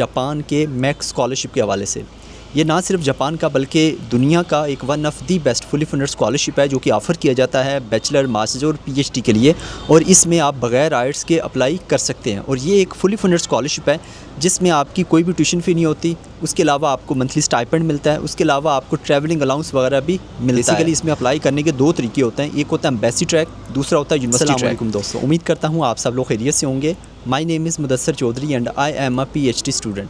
Japan के max scholarship के हवाले से। ये ना सिर्फ जापान का बल्कि दुनिया का एक one of the best fully funded scholarship है जो कि ऑफ़र किया जाता है बैचलर, मास्टर्स और पीएचडी के लिए, और इसमें आप बगैर आइट्स के अप्लाई कर सकते हैं। और ये एक फुली फंडेड स्कॉलरशिप है जिसमें आपकी कोई भी ट्यूशन फ़ी नहीं होती। उसके अलावा आपको मंथली स्टाइपेंड मिलता है, उसके अलावा आपको ट्रैवलिंग अलाउंस वगैरह भी मिलता है। बेसिकली इसमें अप्लाई करने के दो तरीके होते हैं, एक होता है एम्बेसी ट्रैक, दूसरा होता है यूनिवर्सिटी ट्रैक। अस्सलाम वालेकुम दोस्तों, उम्मीद करता हूँ आप सब लोग खैरियत से होंगे। My name is Mudassar Chaudhary and I am a PhD student.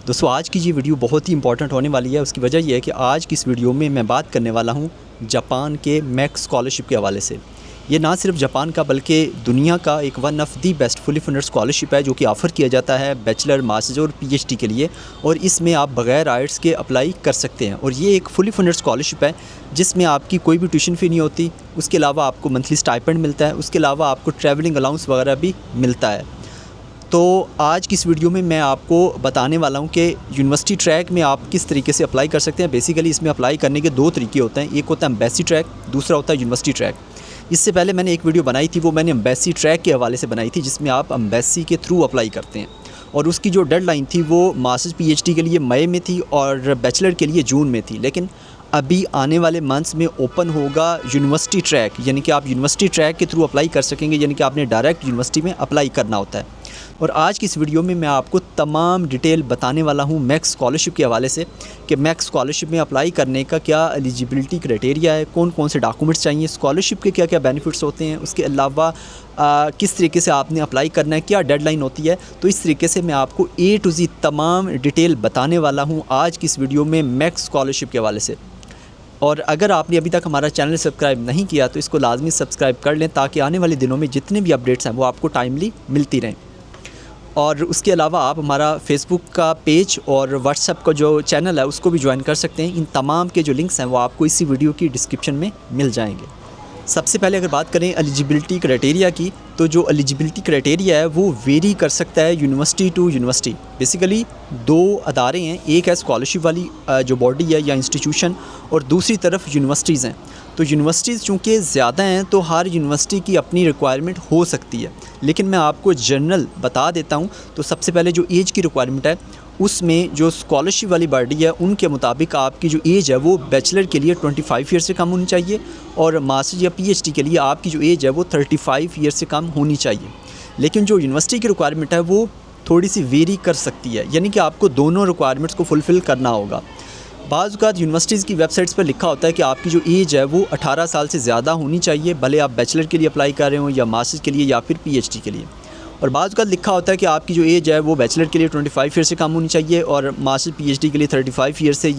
दोस्तों आज की ये वीडियो बहुत ही इंपॉर्टेंट होने वाली है। उसकी वजह यह है कि आज की इस वीडियो में मैं बात करने वाला हूँ जापान के मैक्स स्कॉलरशिप के हवाले से। ये ना सिर्फ जापान का बल्कि दुनिया का एक one of the best fully funded scholarship है जो कि ऑफ़र किया जाता है बैचलर, मास्टर्स और पीएचडी के लिए, और इसमें आप बगैर आइट्स के अप्लाई कर सकते हैं। और ये एक फुली फंडेड स्कॉलरशिप है जिसमें आपकी कोई भी ट्यूशन फ़ी नहीं होती। उसके अलावा आपको मंथली स्टाइपेंड मिलता है, उसके अलावा आपको ट्रैवलिंग अलाउंस वगैरह भी मिलता है। तो आज की इस वीडियो में मैं आपको बताने वाला हूं कि यूनिवर्सिटी ट्रैक में आप किस तरीके से अप्लाई कर सकते हैं। बेसिकली इसमें अप्लाई करने के दो तरीके होते हैं, एक होता है एम्बेसी ट्रैक, दूसरा होता है यूनिवर्सिटी ट्रैक। इससे पहले मैंने एक वीडियो बनाई थी, वो मैंने एम्बेसी ट्रैक के हवाले से बनाई थी, जिसमें आप एम्बेसी के थ्रू अप्लाई करते हैं। और उसकी जो डेडलाइन थी वो मास्टर्स पीएचडी के लिए मई में थी और बैचलर के लिए जून में थी। लेकिन अभी आने वाले मंथ्स में ओपन होगा यूनिवर्सिटी ट्रैक, यानी कि आप यूनिवर्सिटी ट्रैक के थ्रू अप्लाई कर सकेंगे, यानी कि आपने डायरेक्ट यूनिवर्सिटी में अप्लाई करना होता है। और आज की इस वीडियो में मैं आपको तमाम डिटेल बताने वाला हूँ मैक्स स्कॉलरशिप के हवाले से कि मैक्स स्कॉलरशिप में अप्लाई करने का क्या एलिजिबिलिटी क्राइटेरिया है, कौन कौन से डॉक्यूमेंट्स चाहिए, स्कॉलरशिप के क्या क्या बेनिफिट्स होते हैं, उसके अलावा किस तरीके से आपने अप्लाई करना है, क्या डेडलाइन होती है। तो इस तरीके से मैं आपको A to Z तमाम डिटेल बताने वाला हूँ आज की इस वीडियो में मैक्स स्कॉलरशिप के हवाले से। और अगर आपने अभी तक हमारा चैनल सब्सक्राइब नहीं किया तो इसको लाजमी सब्सक्राइब कर लें, ताकि आने वाले दिनों में जितने भी अपडेट्स हैं वो आपको टाइमली मिलती रहें। और उसके अलावा आप हमारा फेसबुक का पेज और व्हाट्सएप का जो चैनल है उसको भी ज्वाइन कर सकते हैं। इन तमाम के जो लिंक्स हैं वो आपको इसी वीडियो की डिस्क्रिप्शन में मिल जाएंगे। सबसे पहले अगर बात करें एलिजिबिलिटी क्राइटेरिया की, तो जो एलिजिबिलिटी क्राइटेरिया है वो वेरी कर सकता है यूनिवर्सिटी टू यूनिवर्सिटी। बेसिकली दो अदारे हैं, एक है स्कॉलरशिप वाली जो बॉडी है या इंस्टीट्यूशन, और दूसरी तरफ यूनिवर्सिटीज़ हैं। तो यूनिवर्सिटीज़ चूँकि ज़्यादा हैं तो हर यूनिवर्सिटी की अपनी रिक्वायरमेंट हो सकती है, लेकिन मैं आपको जनरल बता देता हूँ। तो सबसे पहले जो एज की रिक्वायरमेंट है, उसमें जो स्कॉलरशिप वाली बॉडी है उनके मुताबिक आपकी जो एज है वो बैचलर के लिए 25 ईयर से कम होनी चाहिए, और मास्टर या पीएचडी के लिए आपकी जो एज है वो 35 ईयर से कम होनी चाहिए। लेकिन जो यूनिवर्सिटी की रिक्वायरमेंट है वो थोड़ी सी वेरी कर सकती है, यानी कि आपको दोनों रिक्वायरमेंट्स को फुलफ़िल करना होगा। बाज़ औक़ात यूनिवर्सिटीज़ की वेबसाइट्स पर लिखा होता है कि आपकी जो एज है वो 18 साल से ज़्यादा होनी चाहिए, भले आप बैचलर के लिए अप्लाई कर रहे हो या मास्टर्स के लिए या फिर पीएचडी के लिए। और बाज़ औक़ात लिखा होता है कि आपकी जो एज है वो बैचलर के लिए 25 ईयर से कम होनी चाहिए और मास्टर पीएचडी के लिए 35 ईयर से,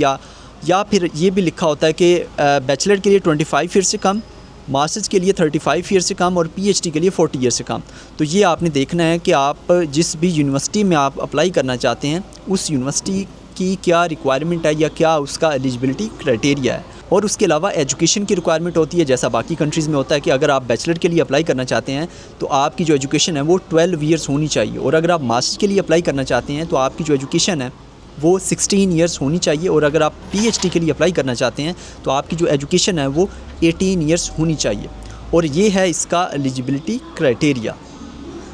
या फिर ये भी लिखा होता है कि बैचलर के लिए 25 ईयर से कम, मास्टर्स के लिए 35 ईयर से कम और पीएचडी के लिए 40 ईयर से कम। तो ये आपने देखना है कि आप जिस भी यूनिवर्सिटी में आप अप्लाई करना चाहते हैं उस यूनिवर्सिटी की क्या रिक्वायरमेंट है या क्या उसका एलिजिबिलिटी क्राइटेरिया है। और उसके अलावा एजुकेशन की रिक्वायरमेंट होती है, जैसा बाकी कंट्रीज़ में होता है कि अगर आप बैचलर के लिए अप्लाई करना चाहते हैं तो आपकी जो एजुकेशन है वो 12 ईयर्स होनी चाहिए, और अगर आप मास्टर्स के लिए अप्लाई करना चाहते हैं तो आपकी जो एजुकेशन है वो 16 ईयर्स होनी चाहिए, और अगर आप पीएचडी के लिए अप्लाई करना चाहते हैं तो आपकी जो एजुकेशन है वो 18 ईयर्स होनी चाहिए। और ये है इसका एलिजिबिलिटी क्राइटेरिया।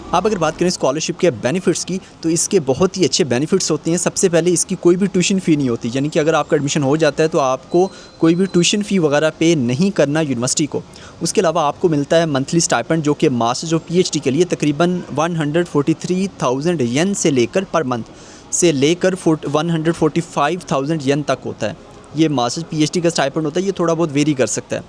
अब अगर बात करें स्कॉलरशिप के बेनिफिट्स की, तो इसके बहुत ही अच्छे बेनिफिट्स होते हैं। सबसे पहले इसकी कोई भी ट्यूशन फ़ी नहीं होती, यानी कि अगर आपका एडमिशन हो जाता है तो आपको कोई भी ट्यूशन फ़ी वगैरह पे नहीं करना यूनिवर्सिटी को। उसके अलावा आपको मिलता है मंथली स्टाइपेंड, जो कि मास्टर्स और पीएचडी के लिए तकरीबन 143,000 येन से लेकर पर मंथ से लेकर 145,000 येन तक होता है। ये मास्टर्स पीएचडी का स्टाइपेंड होता है, ये थोड़ा बहुत वेरी कर सकता है।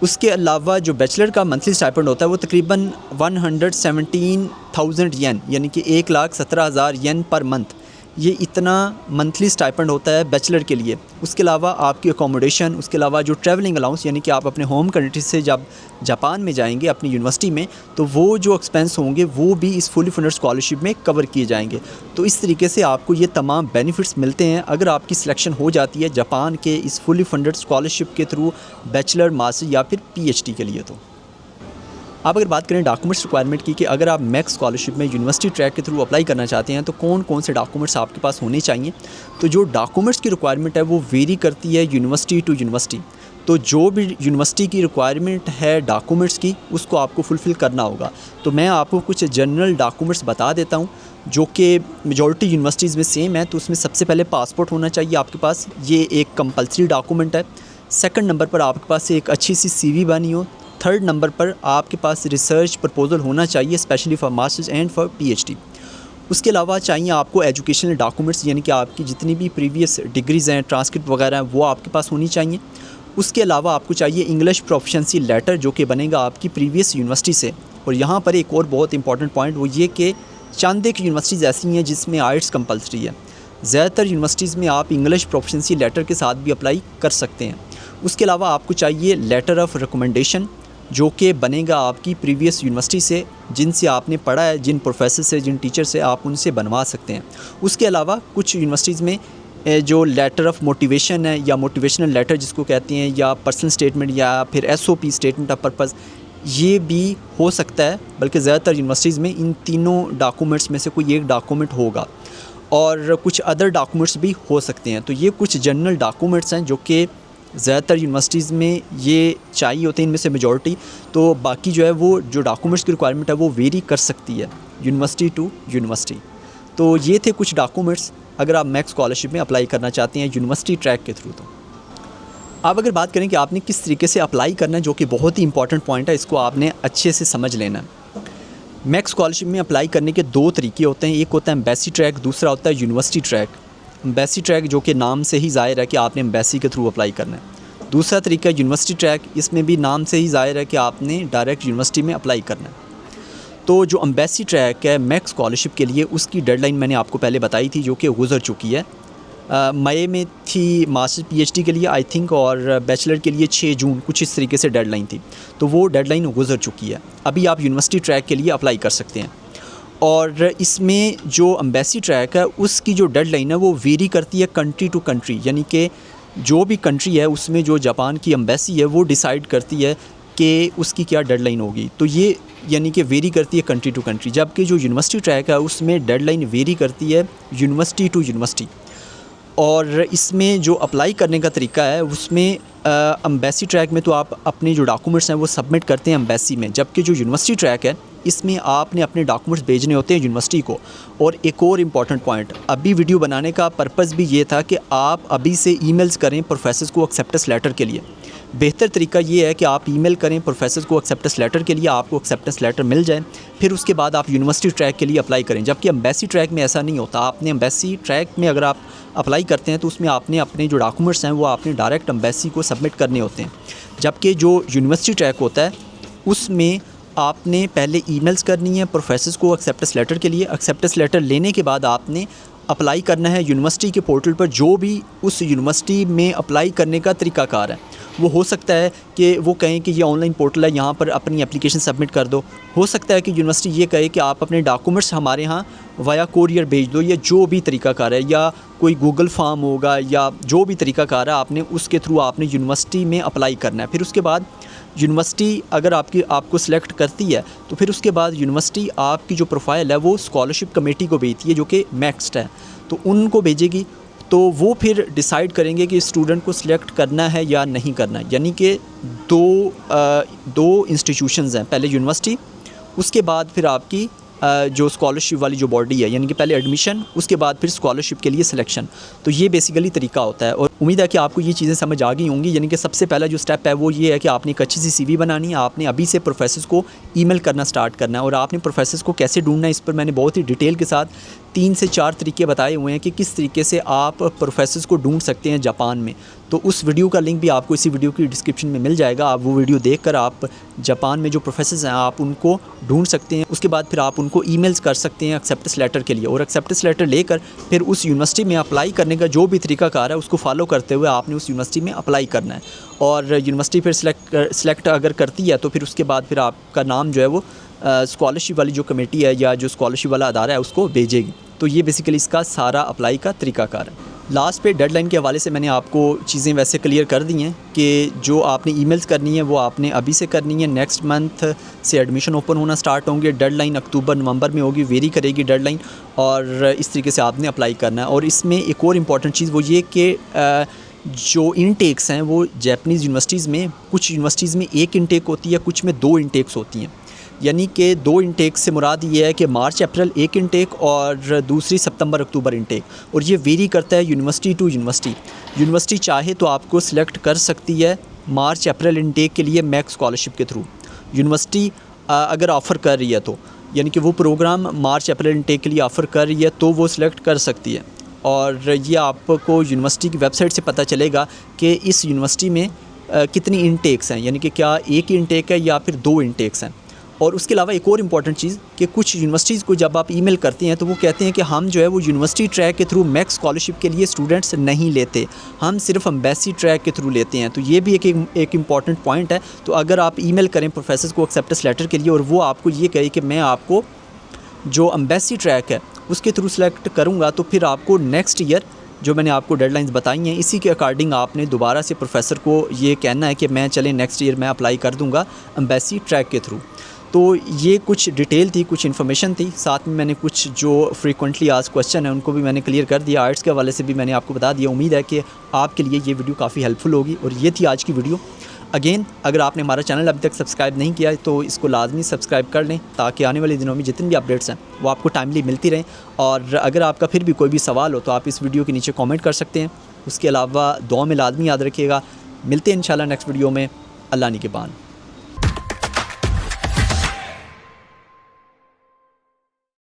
उसके अलावा जो बैचलर का मंथली स्टाइपेंड होता है वो तकरीबन 117,000 येन, यानी कि 1,17,000 येन पर मंथ, ये इतना मंथली स्टाइपेंड होता है बैचलर के लिए। उसके अलावा आपकी अकोमोडेशन, उसके अलावा जो ट्रैवलिंग अलाउंस, यानी कि आप अपने होम कंट्री से जब जापान में जाएंगे अपनी यूनिवर्सिटी में, तो वो जो एक्सपेंस होंगे वो भी इस फुली फंडेड स्कॉलरशिप में कवर किए जाएंगे। तो इस तरीके से आपको ये तमाम बेनिफिट्स मिलते हैं अगर आपकी सिलेक्शन हो जाती है जापान के इस फुली फंडेड स्कॉलरशिप के थ्रू बैचलर, मास्टर या फिर पीएचडी के लिए। तो अब अगर बात करें डॉक्यूमेंट्स रिक्वायरमेंट की कि अगर आप मैक्स स्कॉलरशिप में यूनिवर्सिटी ट्रैक के थ्रू अप्लाई करना चाहते हैं तो कौन कौन से डॉक्यूमेंट्स आपके पास होने चाहिए, तो जो डॉक्यूमेंट्स की रिक्वायरमेंट है वो वेरी करती है यूनिवर्सिटी टू यूनिवर्सिटी। तो जो भी यूनिवर्सिटी की रिक्वायरमेंट है डॉक्यूमेंट्स की, उसको आपको फुलफ़िल करना होगा। तो मैं आपको कुछ जनरल डॉक्यूमेंट्स बता देता हूँ जो कि मेजॉरिटी यूनिवर्सिटीज़ में सेम है। तो उसमें सबसे पहले पासपोर्ट होना चाहिए आपके पास, ये एक कंपलसरी डॉक्यूमेंट है। सेकंड नंबर पर आपके पास एक अच्छी सी CV बनी हो। थर्ड नंबर पर आपके पास रिसर्च प्रपोजल होना चाहिए, specially for masters and for PhD। उसके अलावा चाहिए आपको एजुकेशनल डॉक्यूमेंट्स, यानी कि आपकी जितनी भी प्रीवियस डिग्रीज़ हैं, ट्रांसक्रिप्ट वगैरह हैं, वो आपके पास होनी चाहिए। उसके अलावा आपको चाहिए इंग्लिश प्रोफिशिएंसी लेटर, जो कि बनेगा आपकी प्रीवियस यूनिवर्सिटी से। और यहाँ पर एक और बहुत इंपॉर्टेंट पॉइंट वो ये कि चंद एक यूनिवर्सिटीज़ ऐसी हैं जिसमें IELTS कंपलसरी है। ज़्यादातर यूनिवर्सिटीज़ में आप इंग्लिश प्रोफिशिएंसी लेटर के साथ भी अप्लाई कर सकते हैं। उसके अलावा आपको चाहिए लेटर ऑफ़ रिकमेंडेशन, जो कि बनेगा आपकी प्रीवियस यूनिवर्सिटी से, जिनसे आपने पढ़ा है, जिन प्रोफेसर से, जिन टीचर से आप उनसे बनवा सकते हैं। उसके अलावा कुछ यूनिवर्सिटीज़ में जो लेटर ऑफ़ मोटिवेशन है या मोटिवेशनल लेटर जिसको कहते हैं, या पर्सनल स्टेटमेंट या फिर SOP स्टेटमेंट ऑफ पर्पज़, ये भी हो सकता है। बल्कि ज़्यादातर यूनिवर्सिटीज़ में इन तीनों डॉक्यूमेंट्स में से कोई एक डॉक्यूमेंट होगा, और कुछ अदर डॉक्यूमेंट्स भी हो सकते हैं। तो ये कुछ जनरल डॉक्यूमेंट्स हैं जो कि ज़्यादातर यूनिवर्सिटीज़ में ये चाहिए होते हैं, इनमें से मेजॉरिटी। तो बाकी जो है वो जो डॉक्यूमेंट्स की रिक्वायरमेंट है वो वेरी कर सकती है यूनिवर्सिटी टू यूनिवर्सिटी। तो ये थे कुछ डॉक्यूमेंट्स अगर आप मैक्स स्कॉलरशिप में अप्लाई करना चाहते हैं यूनिवर्सिटी ट्रैक के थ्रू। तो अब अगर बात करें कि आपने किस तरीके से अप्लाई करना है, जो कि बहुत ही इंपॉर्टेंट पॉइंट है, इसको आपने अच्छे से समझ लेना है। मैक्स स्कॉलरशिप में अप्लाई करने के दो तरीके होते हैं, एक होता है एम्बेसी ट्रैक, दूसरा होता है यूनिवर्सिटी ट्रैक। एम्बेसी ट्रैक जो कि नाम से ही ज़ाहिर है कि आपने एम्बेसी के थ्रू अप्लाई करना है। दूसरा तरीका यूनिवर्सिटी ट्रैक, इसमें भी नाम से ही ज़ाहिर है कि आपने डायरेक्ट यूनिवर्सिटी में अप्लाई करना है। तो जो एम्बेसी ट्रैक है मैक्स स्कॉलरशिप के लिए, उसकी डेडलाइन मैंने आपको पहले बताई थी, जो कि गुज़र चुकी है। मई में थी मास्टर PhD के लिए आई थिंक, और बैचलर के लिए 6 जून, कुछ इस तरीके से डेडलाइन थी। तो वो डेडलाइन गुज़र चुकी है। अभी आप यूनिवर्सिटी ट्रैक के लिए अप्लाई कर सकते हैं। और इसमें जो एम्बेसी ट्रैक है उसकी जो डेडलाइन है वो वेरी करती है कंट्री टू कंट्री, यानी कि जो भी कंट्री है उसमें जो जापान की एम्बेसी है वो डिसाइड करती है कि उसकी क्या डेडलाइन होगी। तो ये यानी कि वेरी करती है कंट्री टू कंट्री। जबकि जो यूनिवर्सिटी ट्रैक है उसमें डेडलाइन वेरी करती है यूनिवर्सिटी टू यूनिवर्सिटी। और इसमें जो अप्लाई करने का तरीका है उसमें एम्बेसी ट्रैक में तो आप अपने जो डॉक्यूमेंट्स हैं वो सबमिट करते हैं एम्बेसी में, जबकि जो यूनिवर्सिटी ट्रैक है इसमें आपने अपने डॉक्यूमेंट्स भेजने होते हैं यूनिवर्सिटी को। और एक और इम्पॉर्टेंट पॉइंट, अभी वीडियो बनाने का पर्पज़ भी ये था कि आप अभी से ईमेल्स करें प्रोफेसर्स को एक्सेप्टेंस लेटर के लिए। बेहतर तरीका ये है कि आप ईमेल करें प्रोफेसर्स को एक्सेप्टेंस लेटर के लिए, आपको एक्सेप्टेंस लेटर मिल जाए, फिर उसके बाद आप यूनिवर्सिटी ट्रैक के लिए अप्लाई करें। जबकि एम्बेसी ट्रैक में ऐसा नहीं होता। आपने एम्बेसी ट्रैक में अगर आप अप्लाई करते हैं तो उसमें आपने अपने जो डॉक्यूमेंट्स हैं वो आपने डायरेक्ट एम्बेसी को सबमिट करने होते हैं। जबकि जो यूनिवर्सिटी ट्रैक होता है उसमें आपने पहले ईमेल्स करनी है प्रोफेसर्स को एक्सेप्टेंस लेटर के लिए। एक्सेप्टेंस लेटर लेने के बाद आपने अप्लाई करना है यूनिवर्सिटी के पोर्टल पर, जो भी उस यूनिवर्सिटी में अप्लाई करने का तरीकाकार है। वो हो सकता है कि वो कहें कि ये ऑनलाइन पोर्टल है, यहाँ पर अपनी एप्लीकेशन सबमिट कर दो। हो सकता है कि यूनिवर्सिटी ये कहे कि आप अपने डॉक्यूमेंट्स हमारे यहाँ वाया कोरियर भेज दो, या जो भी तरीकाकार है, या कोई गूगल फॉर्म होगा, या जो भी तरीकाकार है आपने उसके थ्रू आपने यूनिवर्सिटी में अप्लाई करना है। फिर उसके बाद यूनिवर्सिटी अगर आपको सिलेक्ट करती है तो फिर उसके बाद यूनिवर्सिटी आपकी जो प्रोफाइल है वो स्कॉलरशिप कमेटी को भेजती है, जो कि मैक्स्ड है। तो उनको भेजेगी, तो वो फिर डिसाइड करेंगे कि स्टूडेंट को सिलेक्ट करना है या नहीं करना है। यानी कि दो इंस्टीट्यूशंस हैं, पहले यूनिवर्सिटी, उसके बाद फिर आपकी जो स्कॉलरशिप वाली जो बॉडी है, यानी कि पहले एडमिशन, उसके बाद फिर स्कॉलरशिप के लिए सिलेक्शन। तो ये बेसिकली तरीका होता है। और उम्मीद है कि आपको ये चीज़ें समझ आ गई होंगी। यानी कि सबसे पहला जो स्टेप है वो ये है कि आपने एक अच्छी सी CV बनानी है। आपने अभी से प्रोफेसर्स को ईमेल करना स्टार्ट करना है। और आपने प्रोफेसर्स को कैसे ढूंढना है, इस पर मैंने बहुत ही डिटेल के साथ 3 से 4 तरीके बताए हुए हैं कि किस तरीके से आप प्रोफेसर्स को ढूंढ सकते हैं जापान में। तो उस वीडियो का लिंक भी आपको इसी वीडियो की डिस्क्रिप्शन में मिल जाएगा। आप वो वीडियो देखकर आप जापान में जो प्रोफेसर्स हैं आप उनको ढूंढ सकते हैं। उसके बाद फिर आप उनको ईमेल्स कर सकते हैं एक्सेप्टेंस लेटर के लिए। और एक्सेप्टेंस लेटर लेकर फिर उस यूनिवर्सिटी में अप्लाई करने का जो भी तरीकाकार है उसको फॉलो करते हुए आपने उस यूनिवर्सिटी में अप्लाई करना है। और यूनिवर्सिटी फिर सिलेक्ट अगर करती है तो फिर उसके बाद फिर आपका नाम जो है वो स्कॉलरशिप वाली जो कमेटी है या जो स्कॉलरशिप वाला अदारा है उसको भेजेगी। तो ये बेसिकली इसका सारा अप्लाई का तरीकाकार है। लास्ट पे डेडलाइन के हवाले से मैंने आपको चीज़ें वैसे क्लियर कर दी हैं कि जो आपने ईमेल्स करनी है वो आपने अभी से करनी है। नेक्स्ट मंथ से एडमिशन ओपन होना स्टार्ट होंगे। डेडलाइन अक्टूबर नवंबर में होगी, वेरी करेगी डेडलाइन। और इस तरीके से आपने अप्लाई करना है। और इसमें एक और इम्पॉर्टेंट चीज़ वो ये कि जो इनटेक्स हैं वो जापानीज़ यूनिवर्सिटीज़ में, कुछ यूनिवर्सिटीज़ में 1 इनटेक होती है, कुछ में 2 इनटेक्स होती हैं। यानी कि 2 इंटेक से मुराद ये है कि मार्च अप्रैल एक इंटेक और दूसरी सितंबर अक्टूबर इंटेक। और ये वेरी करता है यूनिवर्सिटी टू यूनिवर्सिटी। यूनिवर्सिटी चाहे तो आपको सिलेक्ट कर सकती है मार्च अप्रैल इंटेक के लिए मैक्स स्कॉलरशिप के थ्रू। यूनिवर्सिटी अगर ऑफ़र कर रही है तो, यानी कि वो प्रोग्राम मार्च अप्रैल इंटेक के लिए ऑफ़र कर रही है तो वो सिलेक्ट कर सकती है। और ये आपको यूनिवर्सिटी की वेबसाइट से पता चलेगा कि इस यूनिवर्सिटी में कितनी इंटेक्स हैं, यानी कि क्या एक ही इंटेक है या फिर 2 इंटेक्स हैं। और उसके अलावा एक और इम्पॉर्टेंट चीज़ कि कुछ यूनिवर्सिटीज़ को जब आप ईमेल करते हैं तो वो कहते हैं कि हम जो है वो यूनिवर्सिटी ट्रैक के थ्रू मैक्स स्कॉलरशिप के लिए स्टूडेंट्स नहीं लेते, हम सिर्फ एम्बेसी ट्रैक के थ्रू लेते हैं। तो ये भी एक इम्पॉर्टेंट पॉइंट है। तो अगर आप ईमेल करें प्रोफेसर को एक्सेप्टेंस लेटर के लिए और वो आपको ये कहे कि मैं आपको जो एम्बेसी ट्रैक है उसके थ्रू सेलेक्ट करूँगा, तो फिर आपको नेक्स्ट ईयर जो मैंने आपको डेडलाइंस बताई हैं इसी के अकॉर्डिंग आपने दोबारा से प्रोफेसर को ये कहना है कि मैं चलें नेक्स्ट ईयर मैं अप्लाई कर दूँगा एम्बेसी ट्रैक के थ्रू। तो ये कुछ डिटेल थी, कुछ इन्फॉर्मेशन थी, साथ में मैंने कुछ जो फ्रीक्वेंटली आज क्वेश्चन है उनको भी मैंने क्लियर कर दिया। आर्ट्स के हवाले से भी मैंने आपको बता दिया। उम्मीद है कि आपके लिए ये वीडियो काफ़ी हेल्पफुल होगी। और ये थी आज की वीडियो। अगेन, अगर आपने हमारा चैनल अभी तक सब्सक्राइब नहीं किया है तो इसको लाजमी सब्सक्राइब कर लें ताकि आने वाले दिनों में जितनी भी अपडेट्स हैं वो आपको टाइमली मिलती रहें। और अगर आपका फिर भी कोई भी सवाल हो तो आप इस वीडियो के नीचे कमेंट कर सकते हैं। उसके अलावा दुआ में लाजमी याद रखिएगा। मिलते हैं इंशाल्लाह नेक्स्ट वीडियो में। अल्लाह निगहबान।